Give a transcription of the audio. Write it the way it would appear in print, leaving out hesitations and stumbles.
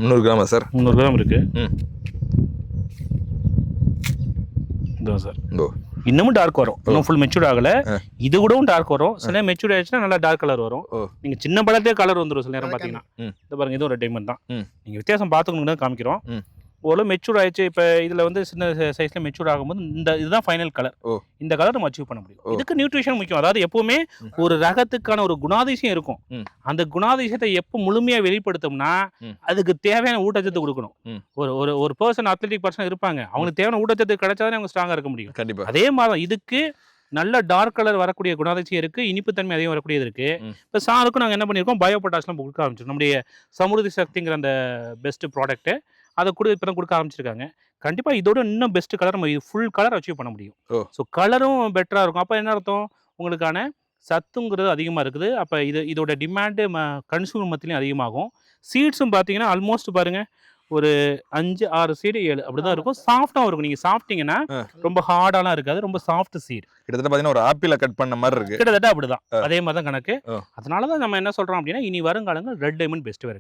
300 கிராமா sir? 300 gram இருக்கு. ம். இதுதான் சார். ஓ. இன்னமும் டார்க் வரும். இன்னும் ஃபுல் மெச்சூர்ட் ஆகல. இது கூடவும் டார்க் வரும். சில மெச்சூர்ட் ஆயிடுச்சுன்னா நல்லா டார்க் கலர் வரும். நீங்க சின்ன பழத்தே கலர் வந்துடும் சில நேரம் பாத்தீங்கன்னா. இந்த பாருங்க, இதுவும் ரெட் டைமண்ட் தான். நீங்க வித்தியாசம் பாத்துக்கணும் தான் காமிக்கிறோம். ஓரளவு மெச்சூர்ட் ஆயிடுச்சு. இப்போ இதில் வந்து சின்ன சைஸில் மெச்சூர்ட் ஆகும்போது இதுதான் ஃபைனல் கலர். இந்த கலர் நம்ம அச்சீவ் பண்ண முடியும். இதுக்கு நியூட்ரிஷன் முக்கியம். அதாவது எப்பவுமே ஒரு ரகத்துக்கான ஒரு குணாதிசயம் இருக்கும். அந்த குணாதிசயத்தை எப்போ முழுமையாக வெளிப்படுத்தோம்னா அதுக்கு தேவையான ஊட்டச்சத்து கொடுக்கணும். ஒரு பர்சன் அத்லெட்டிக் பர்சன் இருப்பாங்க, அவங்களுக்கு தேவையான ஊட்டச்சத்து கிடைச்சாதான் அவங்க ஸ்ட்ராங்காக இருக்க முடியும். கண்டிப்பாக அதே மாதிரி இதுக்கு நல்ல டார்க் கலர் வரக்கூடிய குணாதிசயம் இருக்கு, இனிப்புத்தன்மை அதிகம் வரக்கூடியது இருக்கு. இப்போ சாருக்கும் நாங்கள் என்ன பண்ணியிருக்கோம், பயோ பொட்டாஷ்லாம் கொடுக்க ஆரம்பிச்சிருக்கோம். நம்முடைய சமுருதி சக்திங்கிற அந்த பெஸ்ட் ப்ராடக்ட்டு அதை இப்போ தான் கொடுக்க ஆரம்பிச்சிருக்காங்க. கண்டிப்பாக இதோட இன்னும் பெஸ்ட் கலர் நம்ம இது ஃபுல் கலர் அச்சீவ் பண்ண முடியும். ஸோ கலரும் பெட்டராக இருக்கும். அப்போ என்ன அர்த்தம், உங்களுக்கான சத்துங்கிறது அதிகமாக இருக்குது. அப்போ இதோட டிமாண்டு கன்சூமர் மத்தியிலையும் அதிகமாகும். சீட்ஸும் பார்த்தீங்கன்னா ஆல்மோஸ்ட் பாருங்கள் ஒரு 5, 6 சீடு 7 அப்படிதான் இருக்கும். சாஃப்டாகவும் இருக்கும். நீங்கள் சாப்பிட்டீங்கன்னா ரொம்ப ஹார்டாலாம் இருக்காது, ரொம்ப சாஃப்ட் சீடு. கிட்டத்தட்ட பார்த்தீங்கன்னா ஒரு ஆப்பிளை கட் பண்ண மாதிரி இருக்கு. கிட்டத்தட்ட அப்படிதான், அதே மாதிரி தான் கணக்கு. அதனால தான் நம்ம என்ன சொல்கிறோம் அப்படின்னா, இனி வருங்காலங்கள் ரெட் டைமண்ட் பெஸ்ட் வெரைட்டி.